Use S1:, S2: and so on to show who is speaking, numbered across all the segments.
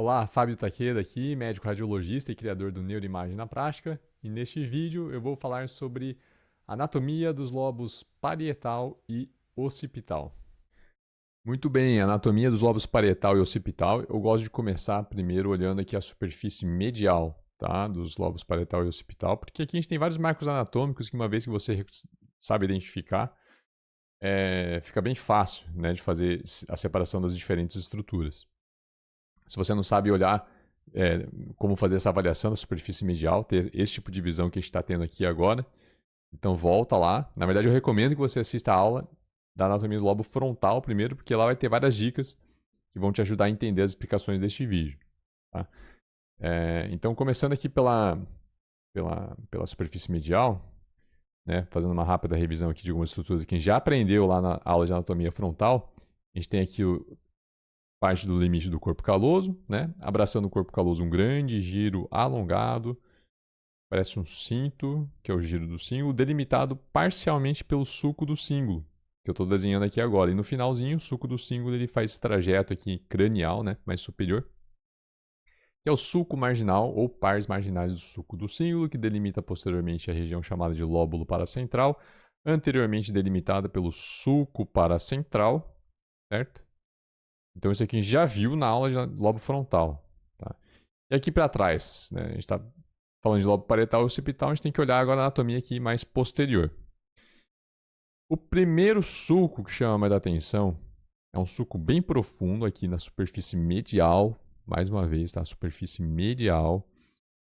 S1: Olá, Fábio Taqueda aqui, médico radiologista e criador do Neuroimagem na Prática. E neste vídeo eu vou falar sobre anatomia dos lobos parietal e occipital. Muito bem, anatomia dos lobos parietal e occipital. Eu gosto de começar primeiro olhando aqui a superfície medial, tá, dos lobos parietal e occipital, porque aqui a gente tem vários marcos anatômicos que uma vez que você sabe identificar, fica bem fácil, né, de fazer a separação das diferentes estruturas. Se você não sabe olhar como fazer essa avaliação da superfície medial, ter esse tipo de visão que a gente está tendo aqui agora, então volta lá. Na verdade, eu recomendo que você assista a aula da anatomia do lobo frontal primeiro, porque lá vai ter várias dicas que vão te ajudar a entender as explicações deste vídeo. Tá? Então, começando aqui pela superfície medial, né, fazendo uma rápida revisão aqui de algumas estruturas que a gente já aprendeu lá na aula de anatomia frontal, a gente tem aqui parte do limite do corpo caloso, né? Abraçando o corpo caloso um grande giro alongado, parece um cinto, que é o giro do símbolo, delimitado parcialmente pelo sulco do símbolo, que eu estou desenhando aqui agora. E no finalzinho, o sulco do símbolo ele faz esse trajeto aqui cranial, né? Mais superior, que é o sulco marginal ou pares marginais do sulco do símbolo, que delimita posteriormente a região chamada de lóbulo paracentral, anteriormente delimitada pelo sulco paracentral, certo? Então, isso aqui a gente já viu na aula de lobo frontal. Tá? E aqui para trás, né, a gente está falando de lobo parietal e occipital, a gente tem que olhar agora a anatomia aqui mais posterior. O primeiro sulco que chama mais atenção é um sulco bem profundo aqui na superfície medial, mais uma vez, tá? Superfície medial,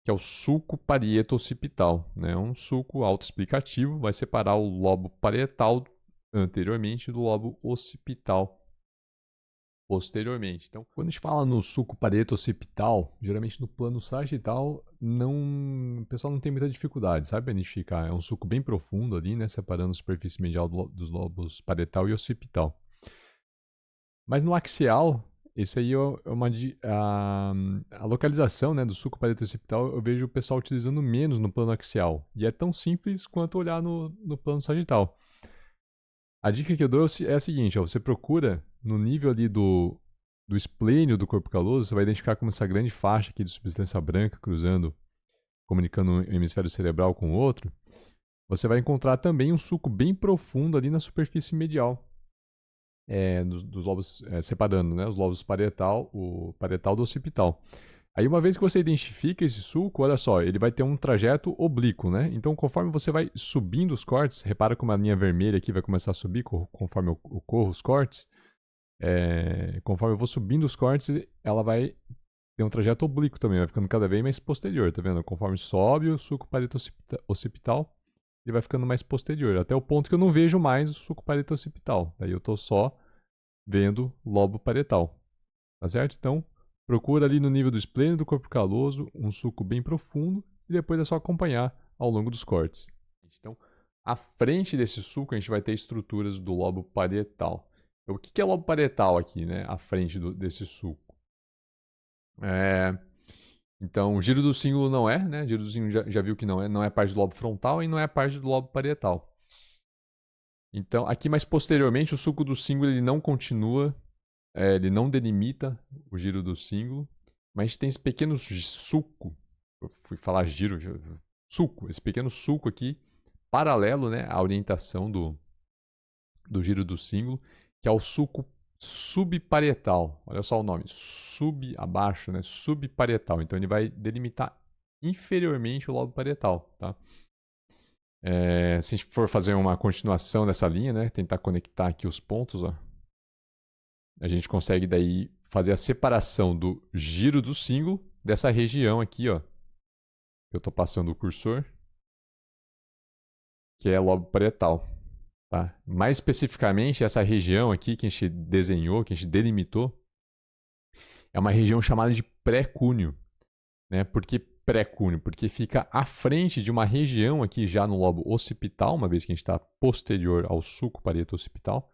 S1: que é o sulco parieto-occipital. Né? Um sulco autoexplicativo, vai separar o lobo parietal anteriormente do lobo occipital posteriormente. Então, quando a gente fala no sulco parieto-occipital, geralmente no plano sagital, o pessoal não tem muita dificuldade, sabe, para identificar. É um sulco bem profundo ali, né, separando a superfície medial dos lobos parietal e occipital. Mas no axial, esse aí é a localização, né, do sulco parieto-occipital, eu vejo o pessoal utilizando menos no plano axial. E é tão simples quanto olhar no plano sagital. A dica que eu dou é a seguinte, ó, você procura no nível ali do esplênio do corpo caloso, você vai identificar como essa grande faixa aqui de substância branca cruzando, comunicando um hemisfério cerebral com o outro, você vai encontrar também um sulco bem profundo ali na superfície medial, dos lobos, separando, né, os lobos o parietal do occipital. Aí uma vez que você identifica esse sulco, olha só, ele vai ter um trajeto oblíquo, né? Então conforme você vai subindo os cortes, repara como a linha vermelha aqui vai começar a subir conforme eu corro os cortes. Conforme eu vou subindo os cortes, ela vai ter um trajeto oblíquo também, vai ficando cada vez mais posterior, tá vendo? Conforme sobe o sulco parieto-occipital, ele vai ficando mais posterior, até o ponto que eu não vejo mais o sulco parieto-occipital. Daí eu tô só vendo lobo parietal, tá certo? Então, procura ali no nível do esplênio do corpo caloso um sulco bem profundo e depois é só acompanhar ao longo dos cortes. Então, à frente desse sulco a gente vai ter estruturas do lobo parietal. Então, o que é lobo parietal aqui, né? À frente desse sulco? Então, o giro do cíngulo não é, né? O giro do cíngulo já viu que não é parte do lobo frontal e não é parte do lobo parietal. Então, aqui mais posteriormente, o sulco do cíngulo ele não continua, ele não delimita o giro do cíngulo, mas a gente tem esse pequeno sulco, eu fui falar giro, sulco, esse pequeno sulco aqui, paralelo, né, à orientação do giro do cíngulo, que é o sulco subparietal. Olha só o nome, abaixo, né, subparietal. Então ele vai delimitar inferiormente o lobo parietal, tá? Se a gente for fazer uma continuação dessa linha, né, tentar conectar aqui os pontos, ó, a gente consegue daí fazer a separação do giro do cíngulo dessa região aqui, ó. Eu estou passando o cursor, que é lobo parietal. Tá? Mais especificamente, essa região aqui que a gente desenhou, que a gente delimitou, é uma região chamada de pré-cúneo. Né? Por que pré-cúneo? Porque fica à frente de uma região aqui já no lobo occipital, uma vez que a gente está posterior ao sulco parieto-occipital,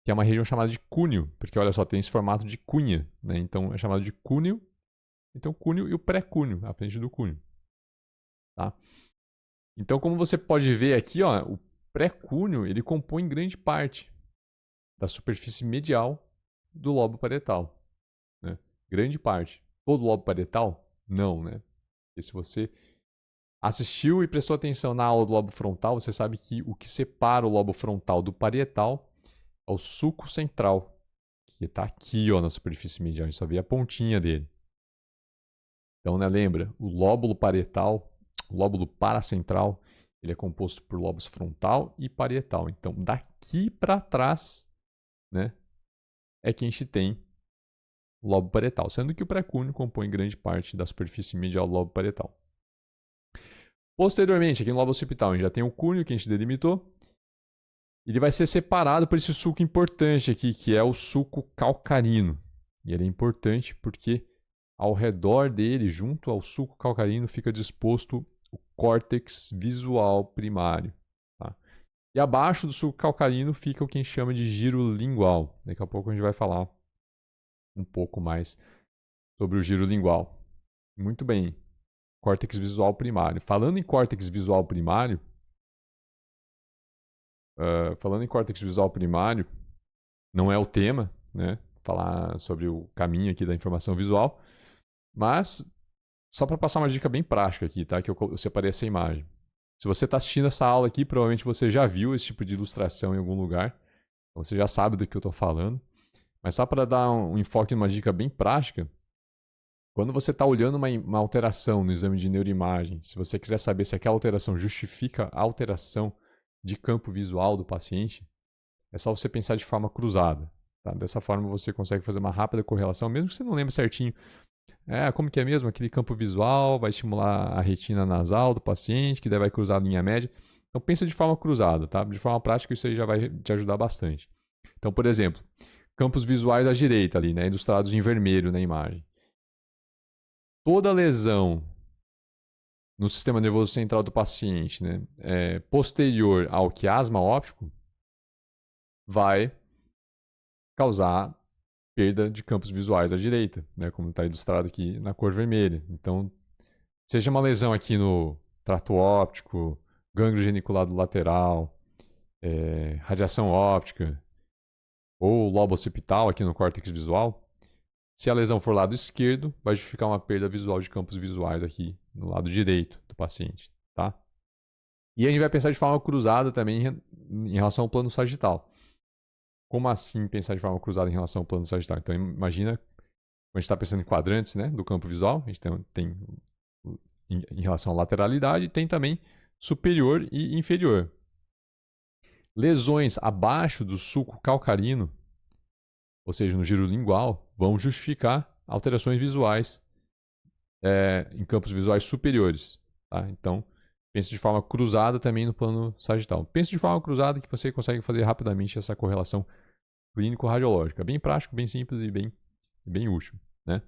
S1: que é uma região chamada de cúneo, porque olha só, tem esse formato de cunha, né? Então é chamado de cúneo. Então cúneo e o pré-cúneo, à frente do cúneo. Tá? Então, como você pode ver aqui, ó, o pré-cúneo ele compõe grande parte da superfície medial do lobo parietal. Né? Grande parte. todo lobo parietal? Não, né? Porque se você assistiu e prestou atenção na aula do lobo frontal, você sabe que o que separa o lobo frontal do parietal é o sulco central, que está aqui, ó, na superfície medial. A gente só vê a pontinha dele. Então, né, lembra? O lóbulo parietal, o lóbulo paracentral, ele é composto por lobos frontal e parietal. Então, daqui para trás, né, é que a gente tem lobo parietal, sendo que o pré-cúneo compõe grande parte da superfície medial do lobo parietal. Posteriormente, aqui no lobo occipital, a gente já tem o cúneo que a gente delimitou. Ele vai ser separado por esse sulco importante aqui, que é o sulco calcarino. E ele é importante porque ao redor dele, junto ao sulco calcarino, fica disposto o córtex visual primário. Tá? E abaixo do sulco calcarino fica o que a gente chama de giro lingual. Daqui a pouco a gente vai falar um pouco mais sobre o giro lingual. Muito bem. Córtex visual primário. Falando em córtex visual primário, não é o tema, né? Falar sobre o caminho aqui da informação visual, mas só para passar uma dica bem prática aqui, tá? Que eu separei essa imagem. Se você está assistindo essa aula aqui, provavelmente você já viu esse tipo de ilustração em algum lugar. Então você já sabe do que eu estou falando. Mas só para dar um enfoque numa dica bem prática, quando você está olhando uma alteração no exame de neuroimagem, se você quiser saber se aquela alteração justifica a alteração de campo visual do paciente, é só você pensar de forma cruzada. Tá? Dessa forma você consegue fazer uma rápida correlação, mesmo que você não lembre certinho. Como que é mesmo? Aquele campo visual vai estimular a retina nasal do paciente, que daí vai cruzar a linha média. Então pensa de forma cruzada, tá? De forma prática isso aí já vai te ajudar bastante. Então, por exemplo, campos visuais à direita ali, né? Ilustrados em vermelho na imagem. Toda lesão no sistema nervoso central do paciente, né, posterior ao quiasma óptico, vai causar perda de campos visuais à direita, né, como está ilustrado aqui na cor vermelha. Então, seja uma lesão aqui no trato óptico, gânglio geniculado lateral, radiação óptica, ou lobo occipital aqui no córtex visual, se a lesão for lado esquerdo, vai justificar uma perda visual de campos visuais aqui no lado direito do paciente, tá? E a gente vai pensar de forma cruzada também em relação ao plano sagital. Como assim pensar de forma cruzada em relação ao plano sagital? Então imagina, a gente está pensando em quadrantes, né, do campo visual, a gente tem em relação à lateralidade, tem também superior e inferior. Lesões abaixo do sulco calcarino, ou seja, no giro lingual, vão justificar alterações visuais em campos visuais superiores. Tá? Então, pense de forma cruzada também no plano sagital. Pense de forma cruzada que você consegue fazer rapidamente essa correlação clínico-radiológica. Bem prático, bem simples e bem útil. Né?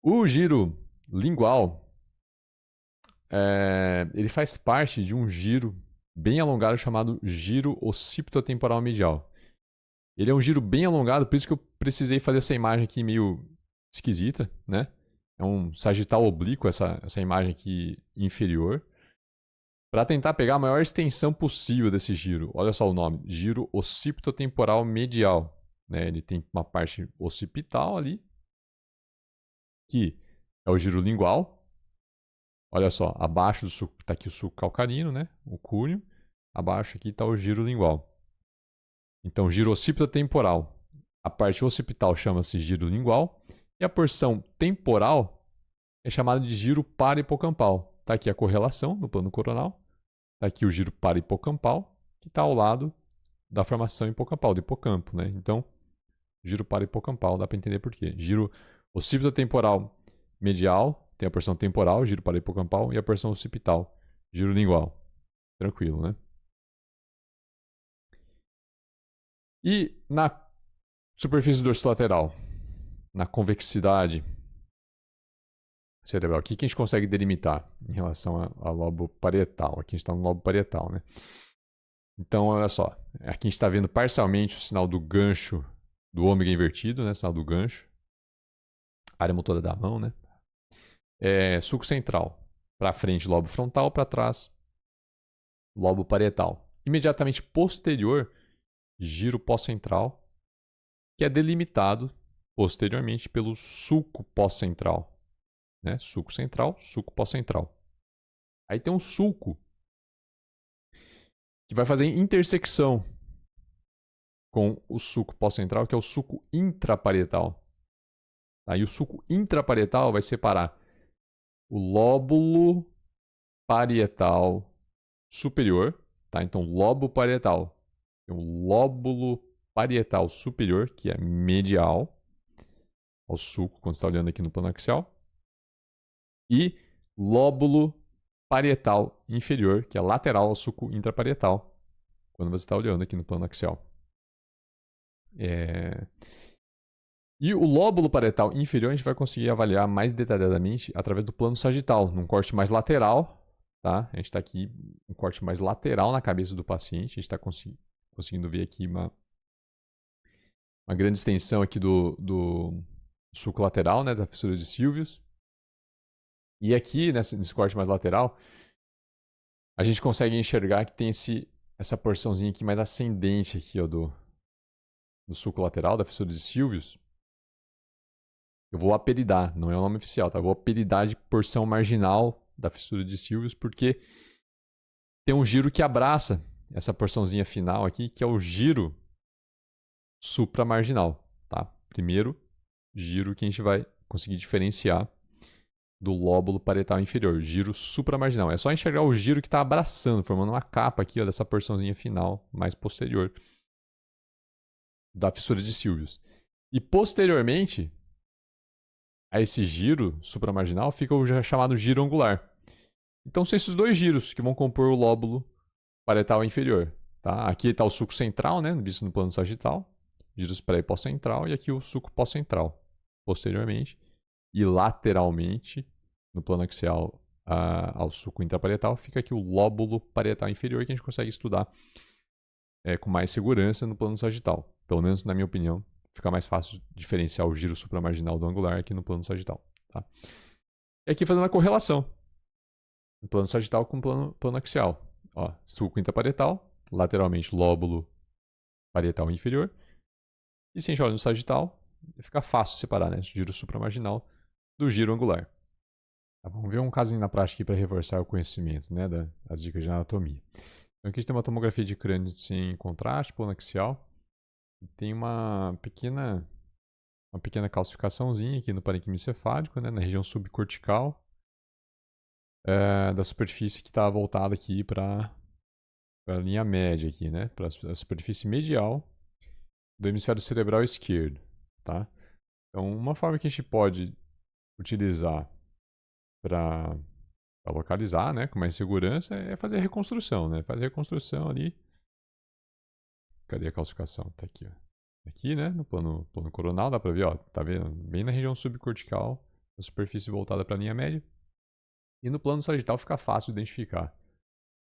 S1: O giro lingual, ele faz parte de um giro bem alongado chamado giro occipitotemporal medial. Ele é um giro bem alongado, por isso que eu precisei fazer essa imagem aqui meio esquisita, né? É um sagital oblíquo essa imagem aqui inferior, para tentar pegar a maior extensão possível desse giro. Olha só o nome, giro occipitotemporal medial. Né? Ele tem uma parte occipital ali, que é o giro lingual. Olha só, abaixo do sulco está aqui o sulco calcarino, né? O cúneo. Abaixo aqui está o giro lingual. Então, giro occipitotemporal. A parte occipital chama-se giro lingual. E a porção temporal é chamada de giro parahipocampal. Está aqui a correlação no plano coronal. Está aqui o giro parahipocampal, que está ao lado da formação hipocampal, do hipocampo. Né? Então, giro parahipocampal, dá para entender por quê. Giro occipitotemporal medial, tem a porção temporal, giro parahipocampal, e a porção occipital, giro lingual. Tranquilo, né? E na superfície dorsolateral, na convexidade cerebral, o que a gente consegue delimitar em relação ao lobo parietal? Aqui a gente está no lobo parietal, né? Então, olha só. Aqui a gente está vendo parcialmente o sinal do gancho do ômega invertido, né? Sinal do gancho. Área motora da mão, né? Sulco central. Para frente, lobo frontal. Para trás, lobo parietal. Imediatamente posterior, giro pós-central, que é delimitado posteriormente pelo sulco pós-central. Né? Sulco central, sulco pós-central. Aí tem um sulco que vai fazer intersecção com o sulco pós-central, que é o sulco intraparietal. Aí o sulco intraparietal vai separar o lóbulo parietal superior, tá? Então, lobo parietal. Tem o lóbulo parietal superior, que é medial ao sulco, quando você está olhando aqui no plano axial. E lóbulo parietal inferior, que é lateral ao sulco intraparietal, quando você está olhando aqui no plano axial. E o lóbulo parietal inferior a gente vai conseguir avaliar mais detalhadamente através do plano sagital, num corte mais lateral. Tá? A gente está aqui um corte mais lateral na cabeça do paciente. A gente está conseguindo ver aqui uma grande extensão aqui do sulco lateral, né, da fissura de Sylvius. E aqui, nesse corte mais lateral, a gente consegue enxergar que tem essa porçãozinha aqui mais ascendente aqui, ó, do sulco lateral, da fissura de Sylvius. Eu vou apelidar, não é o nome oficial, tá? Eu vou apelidar de porção marginal da fissura de Sylvius, porque tem um giro que abraça essa porçãozinha final aqui, que é o giro supramarginal, tá? Primeiro giro que a gente vai conseguir diferenciar do lóbulo parietal inferior, giro supramarginal. É só enxergar o giro que está abraçando, formando uma capa aqui, ó, dessa porçãozinha final mais posterior da fissura de Sylvius. E posteriormente a esse giro supramarginal fica o chamado giro angular. Então são esses dois giros que vão compor o lóbulo parietal inferior. Tá? Aqui está o sulco central, né, visto no plano sagital, giros pré e pós-central, e aqui o sulco pós-central, posteriormente. E lateralmente, no plano axial ao sulco intraparietal, fica aqui o lóbulo parietal inferior, que a gente consegue estudar com mais segurança no plano sagital. Pelo menos, na minha opinião, fica mais fácil diferenciar o giro supramarginal do angular aqui no plano sagital. Tá? E aqui fazendo a correlação. No plano sagital com o plano axial. Ó, sulco intraparietal, lateralmente lóbulo parietal inferior. E se a gente olha no sagital, fica fácil separar, né, o giro supramarginal do giro angular. Tá, vamos ver um casinho na prática aqui para reforçar o conhecimento, né, das dicas de anatomia. Então aqui a gente tem uma tomografia de crânio sem contraste, plano axial. Tem uma pequena calcificaçãozinha aqui no parênquima encefálico, né, na região subcortical da superfície que está voltada aqui para a linha média aqui, né, para a superfície medial do hemisfério cerebral esquerdo, tá? Então, uma forma que a gente pode utilizar para localizar, né, com mais segurança é fazer a reconstrução, né? Fazer a reconstrução ali. Cadê a calcificação? Tá aqui, ó. Aqui, né, no plano coronal, dá para ver, ó, tá vendo? Bem na região subcortical, a superfície voltada para a linha média. E no plano sagital fica fácil de identificar.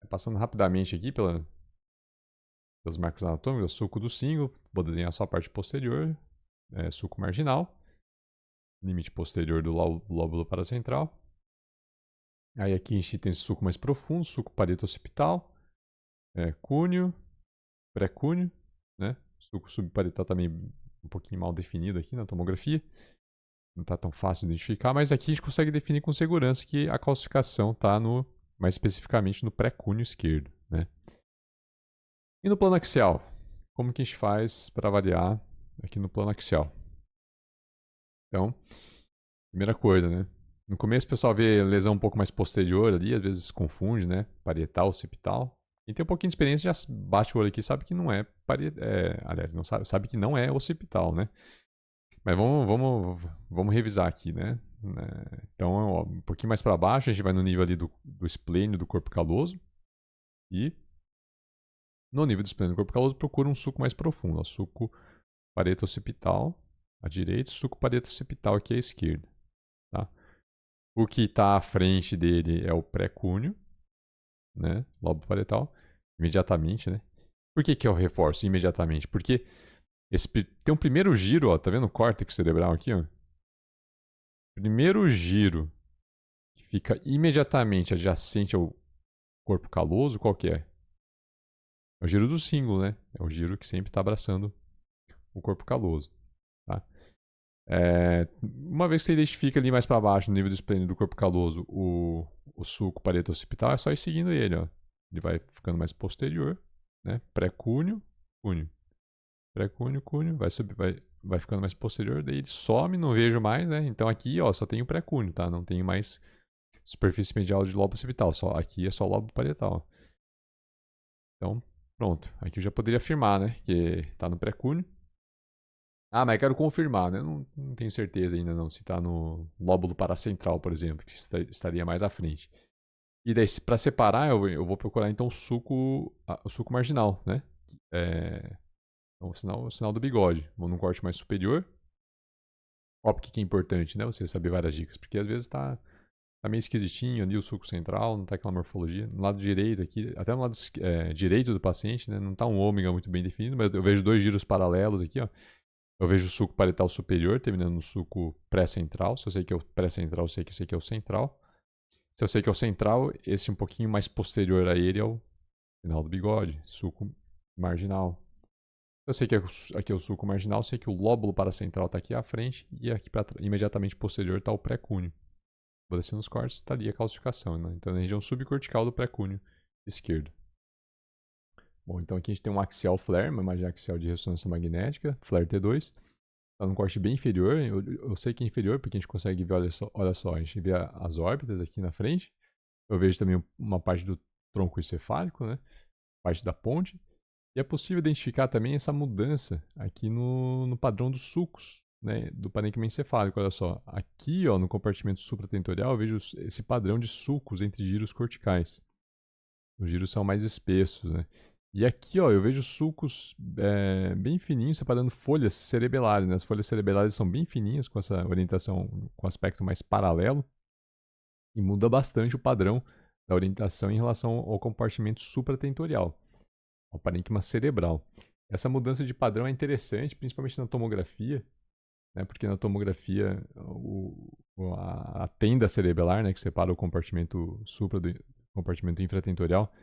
S1: Passando rapidamente aqui pelos marcos anatômicos, sulco do cíngulo, vou desenhar só a parte posterior, sulco marginal, limite posterior do lóbulo paracentral. Aí aqui a gente tem esse sulco mais profundo, sulco parieto-occipital, cúneo, pré-cúneo, né? Sulco subparietal também um pouquinho mal definido aqui na tomografia. Não está tão fácil de identificar, mas aqui a gente consegue definir com segurança que a calcificação está mais especificamente no pré-cúneo esquerdo, né? E no plano axial? Como que a gente faz para avaliar aqui no plano axial? Então, primeira coisa, né? No começo o pessoal vê lesão um pouco mais posterior ali, às vezes confunde, né? Parietal, occipital. Quem tem um pouquinho de experiência já bate o olho aqui e sabe que não é aliás, não sabe que não é occipital, né? Mas vamos revisar aqui, né? Então, ó, um pouquinho mais para baixo, a gente vai no nível ali do esplênio do corpo caloso. E no nível do esplênio do corpo caloso, procura um sulco mais profundo. Ó, sulco parieto-occipital à direita, sulco parieto-occipital aqui à esquerda. Tá? O que está à frente dele é o pré-cúneo, né? Lobo parietal, imediatamente, né? Por que eu reforço imediatamente? Porque tem um primeiro giro, ó, tá vendo o córtex cerebral aqui, ó? Primeiro giro que fica imediatamente adjacente ao corpo caloso, qual que é? É o giro do cíngulo, né? É o giro que sempre está abraçando o corpo caloso, tá? Uma vez que você identifica ali mais para baixo, no nível do esplêndido do corpo caloso, o sulco parieto-occipital, é só ir seguindo ele, ó. Ele vai ficando mais posterior, né? Pré-cúneo, cúneo. Pré-cúneo, cúneo, vai ficando mais posterior, daí ele some, não vejo mais, né? Então aqui, ó, só tem o pré-cúneo, tá? Não tem mais superfície medial de lobo occipital, aqui é só lobo parietal. Então, pronto. Aqui eu já poderia afirmar, né? Que tá no pré-cúneo. Ah, mas eu quero confirmar, né? Não tenho certeza ainda não se está no lóbulo paracentral, por exemplo, que estaria mais à frente. E daí, para separar, eu vou procurar então o suco marginal, né? Então, o sinal do bigode. Vou num corte mais superior. Óbvio que é importante, né? Você saber várias dicas, porque às vezes tá meio esquisitinho ali o suco central, não tá aquela morfologia. No lado direito aqui, até no lado direito do paciente, né? Não tá um ômega muito bem definido, mas eu vejo 2 giros paralelos aqui, ó. Eu vejo o suco parietal superior terminando no suco pré-central. Se eu sei que é o pré-central, eu sei que esse aqui é o central. Se eu sei que é o central, esse um pouquinho mais posterior a ele é o final do bigode, suco marginal. Eu sei que aqui é o suco marginal, eu sei que o lóbulo paracentral está aqui à frente e aqui imediatamente posterior está o pré-cúneo. Vou descendo os cortes, está ali a calcificação, né? Então na região subcortical do pré-cúneo esquerdo. Bom, então aqui a gente tem um axial flare, uma imagem axial de ressonância magnética, flare T2. Está num corte bem inferior, eu sei que é inferior porque a gente consegue ver, olha só, a gente vê as órbitas aqui na frente. Eu vejo também uma parte do tronco encefálico, né? Parte da ponte. E é possível identificar também essa mudança aqui no padrão dos sulcos, né? Do parênquima encefálico, olha só. Aqui, ó, no compartimento supratentorial, eu vejo esse padrão de sulcos entre giros corticais. Os giros são mais espessos, né? E aqui, ó, eu vejo sulcos bem fininhos separando folhas cerebelares, né? As folhas cerebelares são bem fininhas, com essa orientação, com aspecto mais paralelo. E muda bastante o padrão da orientação em relação ao compartimento supratentorial, ao parênquima cerebral. Essa mudança de padrão é interessante, principalmente na tomografia, né? Porque na tomografia a tenda cerebelar, né, que separa o compartimento supra do compartimento infratentorial,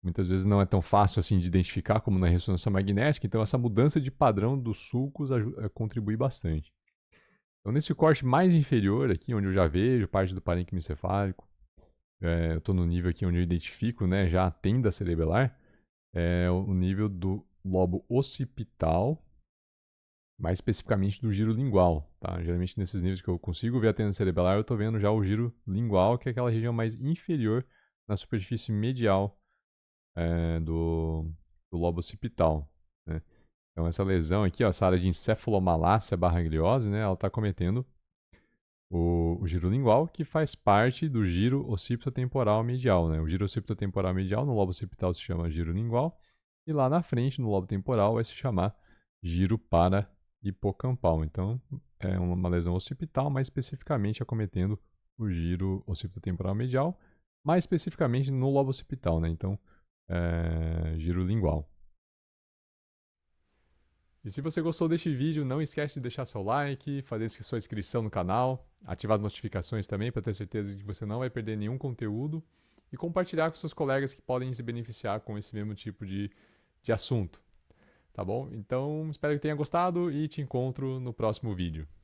S1: muitas vezes não é tão fácil assim de identificar como na ressonância magnética, então essa mudança de padrão dos sulcos contribui bastante. Então nesse corte mais inferior aqui, onde eu já vejo parte do parênquima encefálico, eu estou no nível aqui onde eu identifico, né, já a tenda cerebelar, o nível do lobo occipital, mais especificamente do giro lingual, tá? Geralmente nesses níveis que eu consigo ver a tenda cerebelar, eu estou vendo já o giro lingual, que é aquela região mais inferior na superfície medial do lobo occipital, né? Então essa lesão aqui, ó, essa área de encefalomalácia barra gliose, né, ela está cometendo o giro lingual, que faz parte do giro occipitotemporal medial, né? O giro occipitotemporal medial no lobo occipital se chama giro lingual, e lá na frente, no lobo temporal, vai se chamar giro para-hipocampal. Então, é uma lesão occipital, mais especificamente acometendo o giro occipitotemporal medial, mais especificamente no lobo occipital, né? Então, giro lingual. E se você gostou deste vídeo, não esquece de deixar seu like, fazer sua inscrição no canal, ativar as notificações também para ter certeza de que você não vai perder nenhum conteúdo e compartilhar com seus colegas que podem se beneficiar com esse mesmo tipo de assunto. Tá bom? Então, espero que tenha gostado e te encontro no próximo vídeo.